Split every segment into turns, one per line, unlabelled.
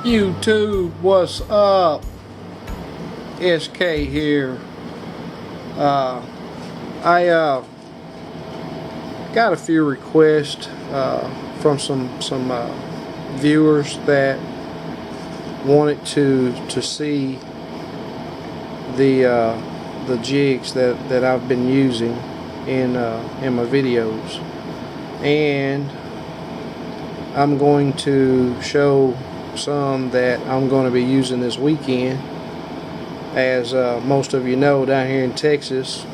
YouTube, what's up? SK here. I got a few requests from some viewers that wanted to see the jigs that I've been using in my videos, and I'm going to show some that I'm going to be using this weekend. As most of you know, down here in Texas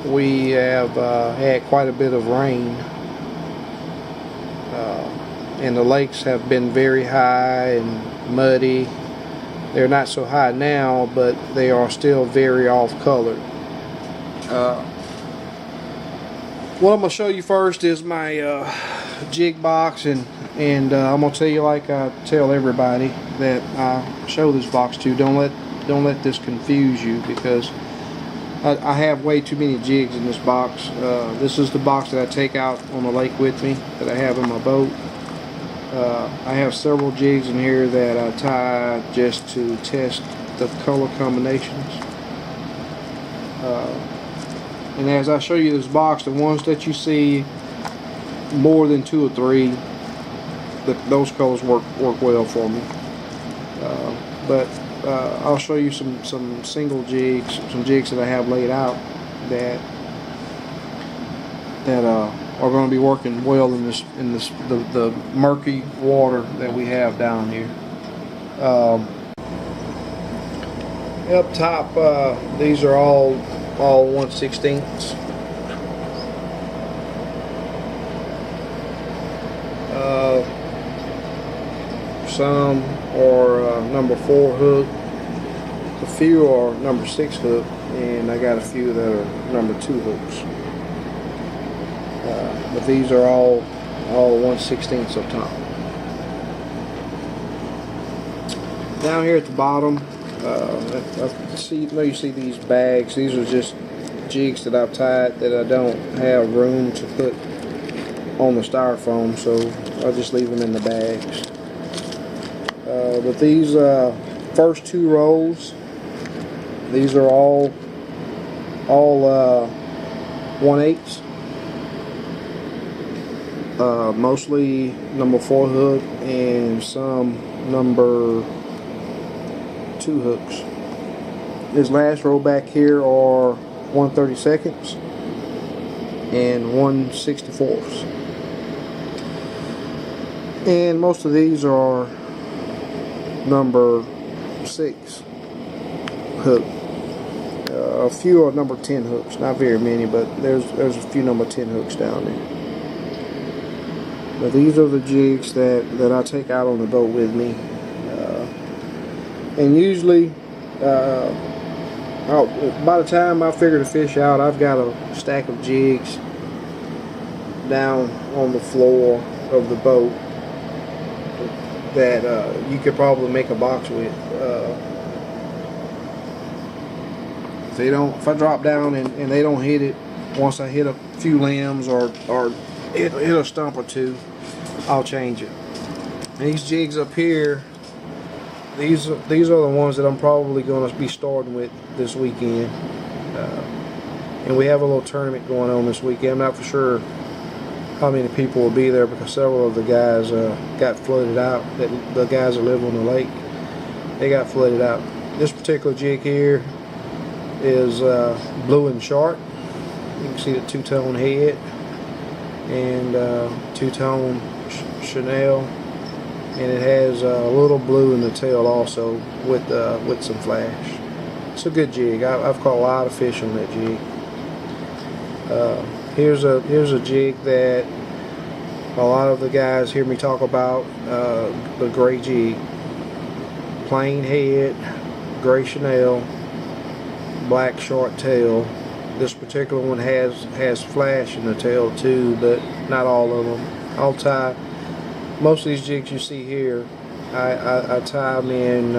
we have had quite a bit of rain, and the lakes have been very high and muddy. They're not so high now, but they are still very off colored. What I'm going to show you first is my jig box, and I'm going to tell you, like I tell everybody that I show this box to, don't let this confuse you, because I have way too many jigs in this box. This is the box that I take out on the lake with me, that I have in my boat. I have several jigs in here that I tie just to test the color combinations. And as I show you this box, the ones that you see more than 2 or 3, those colors work well for me. But I'll show you some single jigs, some jigs that I have laid out that are going to be working well in the murky water that we have down here. Up top, these are all 1/16. Some are number 4 hook, a few are number 6 hook, and I got a few that are number 2 hooks. But these are all 1/16 up top. Down here at the bottom, you see these bags. These are just jigs that I've tied that I don't have room to put on the styrofoam, so I'll just leave them in the bags. But these first 2 rolls, these are all 1/8. Mostly number 4 hook and some number 2 hooks. This last row back here are 1/32 and 1/64. And most of these are number 6 hook. A few are number 10 hooks, not very many, but there's a few number 10 hooks down there. But these are the jigs that I take out on the boat with me, and usually by the time I figure the fish out, I've got a stack of jigs down on the floor of the boat that you could probably make a box with. If I drop down and they don't hit it, once I hit a few limbs or hit a stump or 2, I'll change it. And these jigs up here, these are the ones that I'm probably going to be starting with this weekend. And we have a little tournament going on this weekend. I'm not for sure how many people will be there, because several of the guys got flooded out. The guys that live on the lake, they got flooded out. This particular jig here is blue and sharp. You can see the 2-tone head and 2-tone chenille, and it has a little blue in the tail also with some flash. It's a good jig. I've caught a lot of fish on that jig. Here's a jig that a lot of the guys hear me talk about, the gray jig. Plain head, gray chenille, black short tail. This particular one has flash in the tail too, but not all of them. I'll tie most of these jigs you see here. I tie them in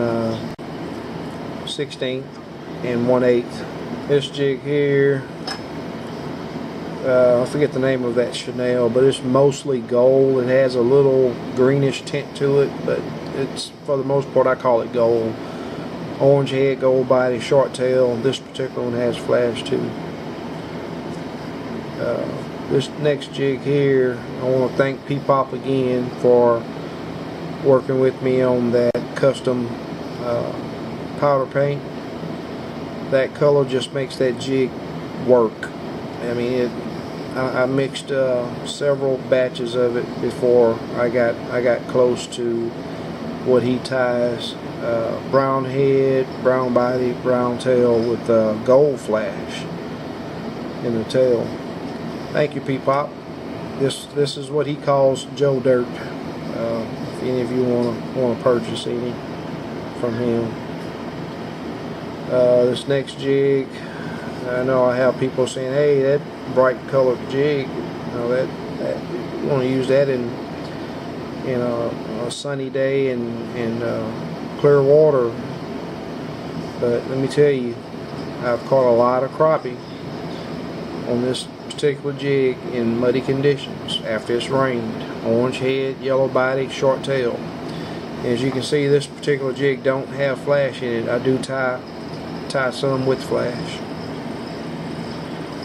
16th and 1/8. This jig here, I forget the name of that chenille, but it's mostly gold. It has a little greenish tint to it, but it's for the most part I call it gold. Orange head, gold body, short tail. This particular one has flash too. This next jig here, I want to thank Pepop again for working with me on that custom powder paint. That color just makes that jig work. I mean, I mixed several batches of it before I got close to what he ties. Brown head, brown body, brown tail with gold flash in the tail. Thank you, Pepop. This is what he calls Joe Dirt. If any of you want to purchase any from him. This next jig, I know I have people saying, "Hey, that bright colored jig, that you want to use that in a sunny day and clear water." But let me tell you, I've caught a lot of crappie on this particular jig in muddy conditions after it's rained. Orange head, yellow body, short tail. As you can see, this particular jig don't have flash in it. I do tie some with flash.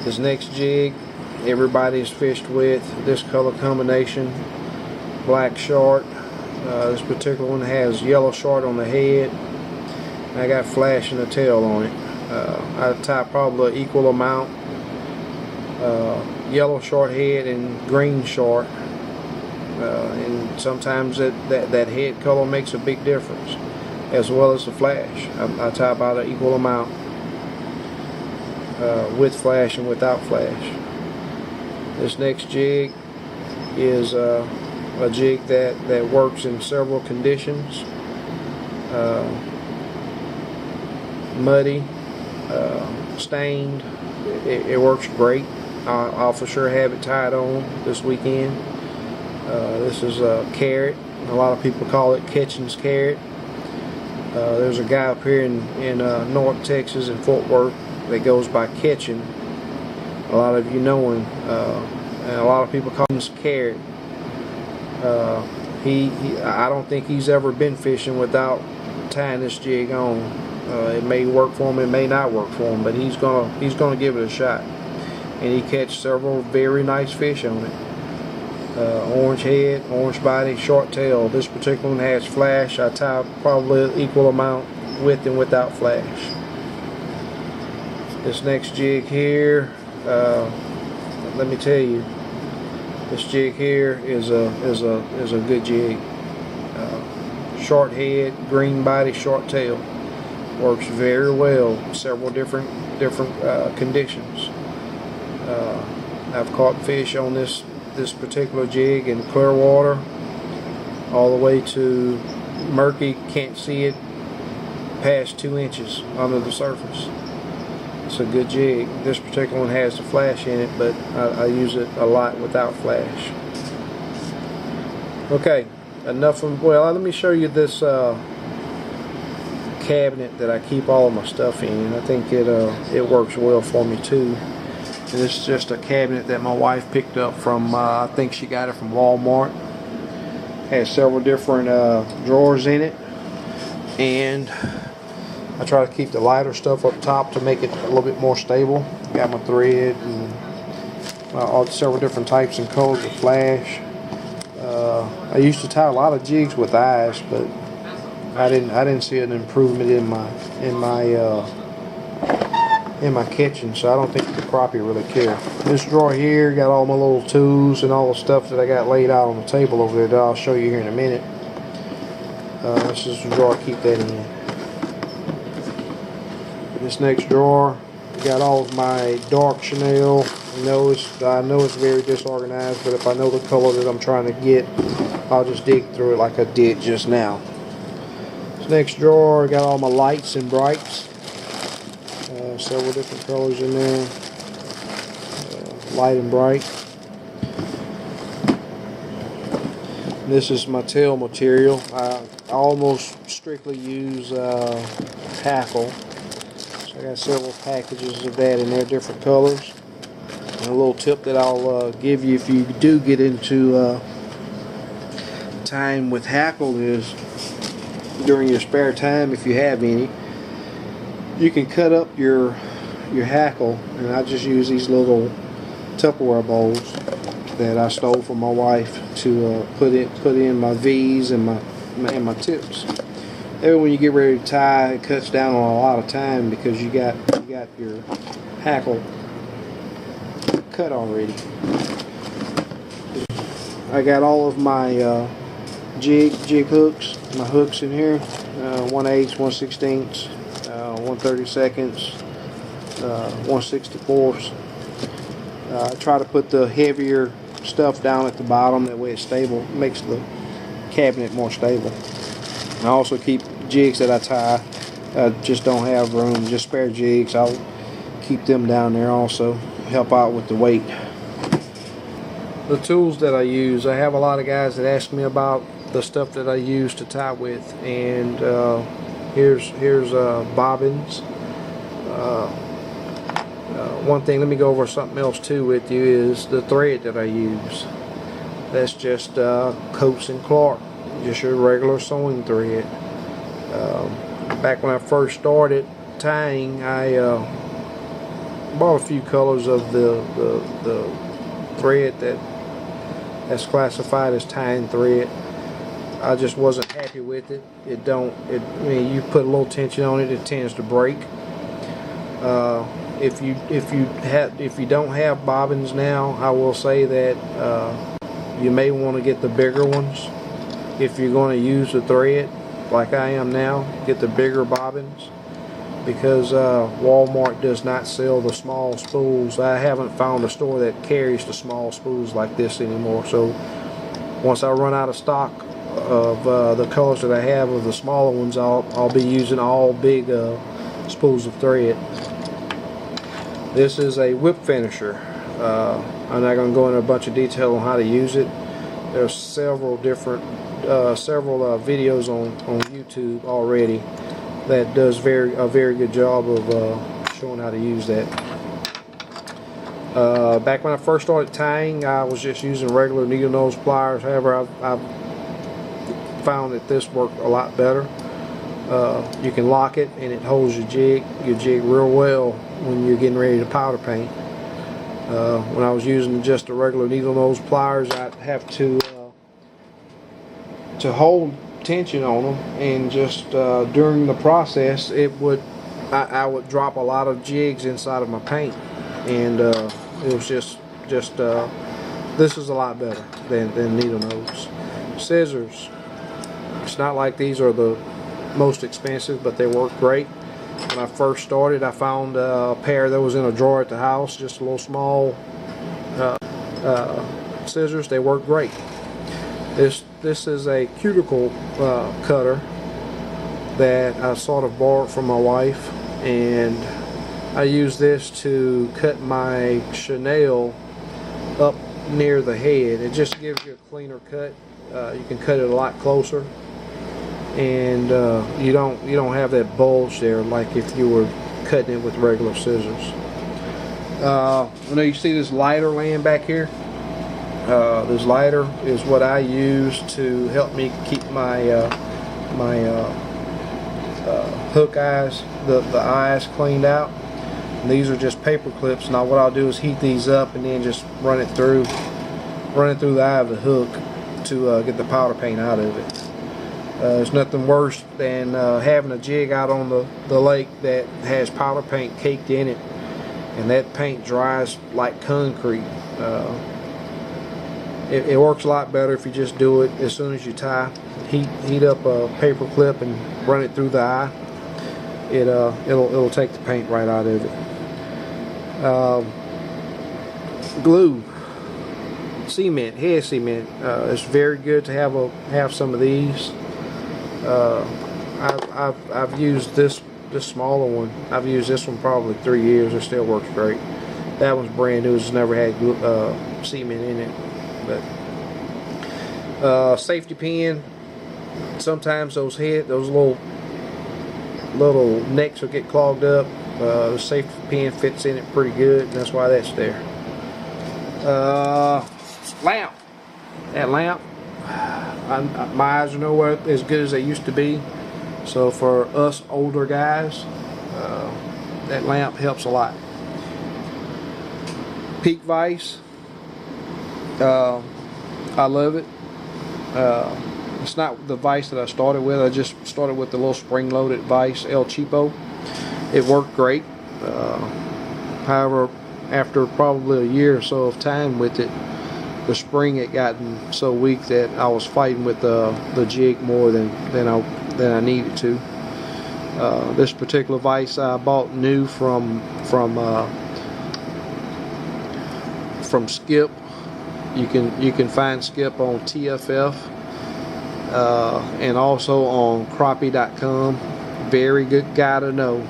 This next jig, everybody's fished with this color combination, black short. This particular one has yellow short on the head, and I got flash in the tail on it. I tie probably an equal amount, yellow short head and green short, and sometimes that head color makes a big difference, as well as the flash. I tie about an equal amount with flash and without flash. This next jig is a jig that works in several conditions. Muddy, stained, it works great. I'll for sure have it tied on this weekend. This is a carrot. A lot of people call it Ketchins carrot. There's a guy up here in North Texas in Fort Worth that goes by Ketchin. A lot of you know him, and a lot of people call him carrot. I don't think he's ever been fishing without tying this jig on. It may work for him, it may not work for him, but he's gonna give it a shot, and he catch several very nice fish on it. Orange head, orange body, short tail. This particular one has flash. I tie probably an equal amount with and without flash. This next jig here, let me tell you, this jig here is a good jig. Short head, green body, short tail. Works very well. Several different conditions. I've caught fish on this particular jig in clear water, all the way to murky, can't see it past 2 inches under the surface. It's a good jig. This particular one has the flash in it, but I use it a lot without flash. Okay, enough of, well, let me show you this cabinet that I keep all of my stuff in. I think it works well for me too. And this is just a cabinet that my wife picked up from, I think she got it from Walmart. Has several different drawers in it, and I try to keep the lighter stuff up top to make it a little bit more stable. Got my thread and all several different types and colors of flash. I used to tie a lot of jigs with eyes, but I didn't see an improvement in my kitchen, so I don't think the crappie really care. This drawer here got all my little tools and all the stuff that I got laid out on the table over there that I'll show you here in a minute. This is the drawer I keep that in. This next drawer got all of my dark chenille. I know it's very disorganized, but if I know the color that I'm trying to get, I'll just dig through it like I did just now. This next drawer got all my lights and brights. Several different colors in there, light and bright. This is my tail material. I almost strictly use tackle. So I got several packages of that in there, different colors. And a little tip that I'll give you if you do get into tying with hackle is during your spare time, if you have any, you can cut up your hackle, and I just use these little Tupperware bowls that I stole from my wife to put in my V's and my tips. Then when you get ready to tie, it cuts down on a lot of time because you got your hackle cut already. I got all of my jig hooks, my hooks in here, 1/8, 1/16, 1/32, 1/64. I try to put the heavier stuff down at the bottom, that way it's stable, it makes the cabinet more stable. I also keep jigs that I tie. I just don't have room, just spare jigs. I'll keep them down there also, help out with the weight. The tools that I use, I have a lot of guys that ask me about the stuff that I use to tie with, and here's bobbins. One thing, let me go over something else too with you, is the thread that I use. That's just Coates and Clark, just your regular sewing thread. Back when I first started tying, I bought a few colors of the thread that's classified as tying thread. I just wasn't happy with it. I mean, you put a little tension on it, it tends to break. If you don't have bobbins now, I will say that you may want to get the bigger ones. If you're going to use the thread like I am now, get the bigger bobbins, because Walmart does not sell the small spools. I haven't found a store that carries the small spools like this anymore. So once I run out of stock of the colors that I have of the smaller ones, I'll be using all big spools of thread. This is a whip finisher. I'm not going to go into a bunch of detail on how to use it. There's several different videos on YouTube already that does a very good job of showing how to use that. Back when I first started tying, I was just using regular needle nose pliers. However, I've found that this worked a lot better. You can lock it and it holds your jig real well when you're getting ready to powder paint. When I was using just the regular needle nose pliers, I'd have to hold tension on them, and just during the process I would drop a lot of jigs inside of my paint, and it was just this is a lot better than needle nose. Scissors, it's not like these are the most expensive, but they work great. When I first started, I found a pair that was in a drawer at the house, just a little small scissors. They work great. This is a cuticle cutter that I sort of borrowed from my wife, and I use this to cut my chenille up near the head. It just gives you a cleaner cut. You can cut it a lot closer, and you don't have that bulge there like if you were cutting it with regular scissors. I know you see this lighter laying back here. This lighter is what I use to help me keep my hook eyes, the eyes cleaned out. And these are just paper clips. Now what I'll do is heat these up and then just run it through the eye of the hook to get the powder paint out of it. There's nothing worse than having a jig out on the lake that has powder paint caked in it, and that paint dries like concrete. It works a lot better if you just do it as soon as you tie. Heat up a paper clip and run it through the eye. It'll take the paint right out of it. Glue, cement, head cement. It's very good to have some of these. I've used this smaller one. I've used this one probably 3 years. It still works great. That one's brand new. It's never had cement in it. But safety pin. Sometimes those little necks will get clogged up. The safety pin fits in it pretty good, and that's why that's there. Lamp. That lamp. My eyes are nowhere as good as they used to be. So for us older guys, that lamp helps a lot. Peak vise, I love it. It's not the vise that I started with. I just started with the little spring-loaded vise, El Cheapo. It worked great. However, after probably a year or so of time with it, the spring had gotten so weak that I was fighting with the jig more than I needed to. This particular vise I bought new from Skip. You can find Skip on TFF and also on Crappie.com. Very good guy to know.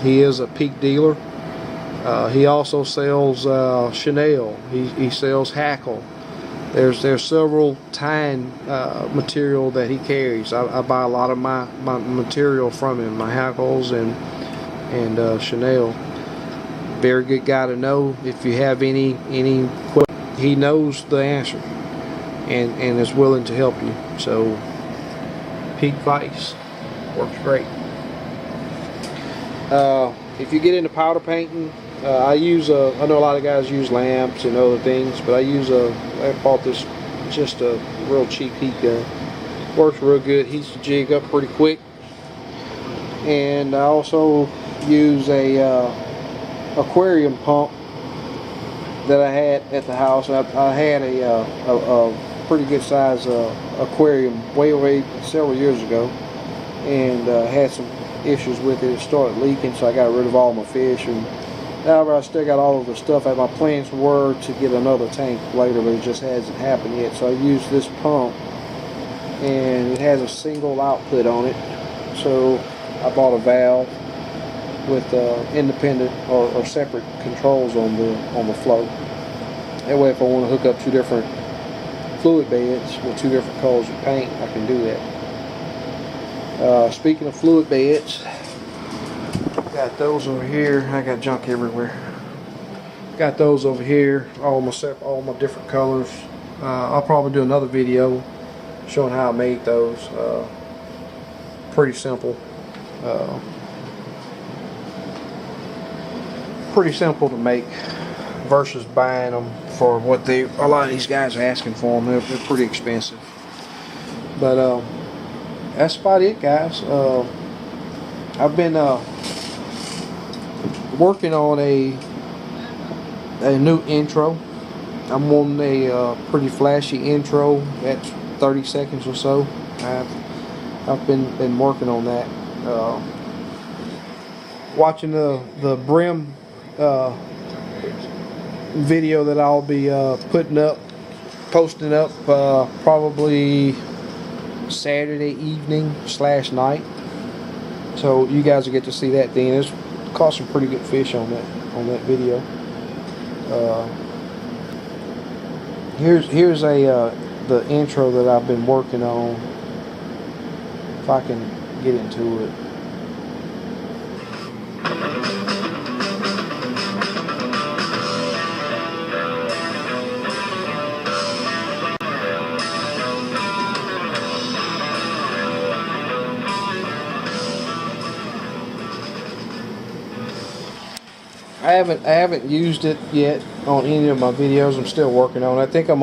He is a peak dealer. He also sells Chanel. He sells hackle. There's several tying material that he carries. I buy a lot of my material from him, my hackles and Chanel. Very good guy to know. If you have any questions, he knows the answer and is willing to help you. So peak vise works great. If you get into powder painting, I know a lot of guys use lamps and other things, but I bought this, just a real cheap heat gun. Works real good, heats the jig up pretty quick. And I also use a aquarium pump that I had at the house. I had a pretty good size aquarium way several years ago, and had some issues with it. It started leaking, so I got rid of all my fish. And however, I still got all of the stuff. My plans were to get another tank later, but it just hasn't happened yet. So I used this pump, and it has a single output on it. So I bought a valve with independent or separate controls on the flow. That way, if I want to hook up two different fluid beds with two different colors of paint, I can do that. Speaking of fluid beds, got those over here. I got junk everywhere. Got those over here, all my different colors. I'll probably do another video showing how I made those. Pretty simple. Pretty simple to make versus buying them for what a lot of these guys are asking for them. They're pretty expensive. But that's about it, guys. I've been working on a new intro. I'm on a pretty flashy intro. That's 30 seconds or so. I've been working on that. Watching the brim video that I'll be posting up probably Saturday evening / night. So you guys will get to see that then. It's caught some pretty good fish on that video. Here's the intro that I've been working on. If I can get into it. I haven't used it yet on any of my videos. I'm still working on it. I think I'm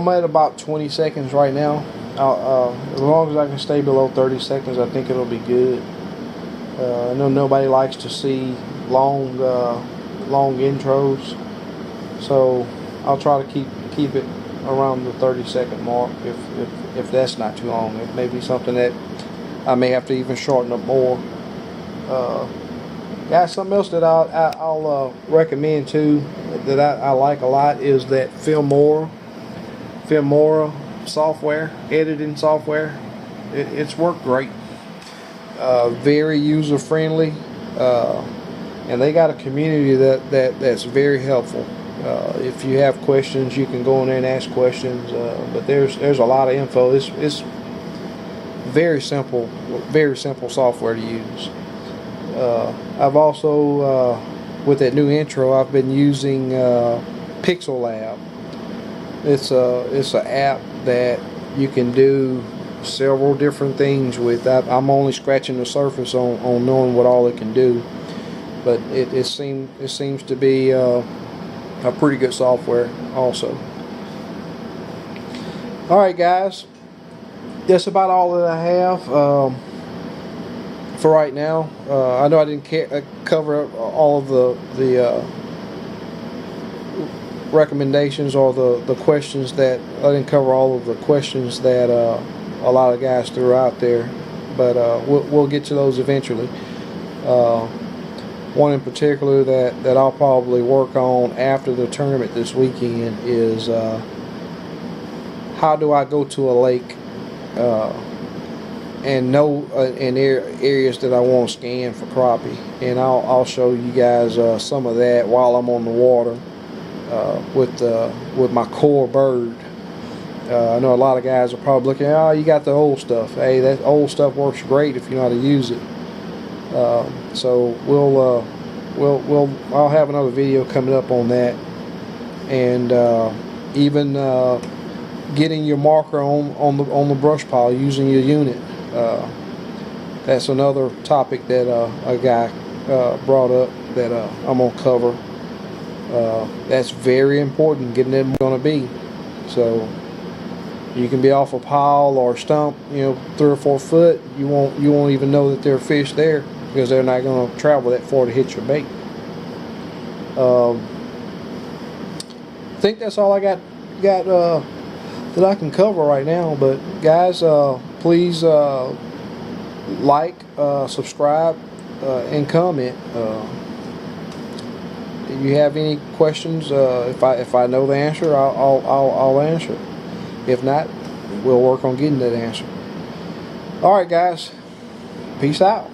at about 20 seconds right now. As long as I can stay below 30 seconds, I think it'll be good. I know nobody likes to see long intros, so I'll try to keep it around the 30-second mark. If that's not too long, it may be something that I may have to even shorten up more. Guys, something else that I'll recommend too, that I like a lot, is that Filmora software, editing software. It's worked great. Very user friendly, and they got a community that's very helpful. If you have questions, you can go in there and ask questions. But there's a lot of info. It's very simple software to use. I've also, with that new intro, I've been using Pixel Lab. It's an app that you can do several different things with that. I'm only scratching the surface on knowing what all it can do, but it seems to be a pretty good software also. Alright guys, that's about all that I have for right now. I know I didn't cover all of the recommendations or the questions that I didn't cover all of the questions that a lot of guys threw out there, but we'll get to those eventually. One in particular that I'll probably work on after the tournament this weekend is how do I go to a lake and know in areas that I want to scan for crappie, and I'll show you guys some of that while I'm on the water with my core bird. I know a lot of guys are probably looking, oh, you got the old stuff. Hey, that old stuff works great if you know how to use it. So I'll have another video coming up on that, and even getting your marker on the brush pile using your unit. That's another topic that a guy brought up that I'm gonna cover. That's very important, getting them gonna be. So you can be off a pile or stump, 3 or 4 foot. You won't even know that there are fish there because they're not gonna travel that far to hit your bait. I think that's all I got that I can cover right now. But guys, please like, subscribe, and comment. If you have any questions, if I know the answer, I'll answer. If not, we'll work on getting that answer. Alright guys, peace out.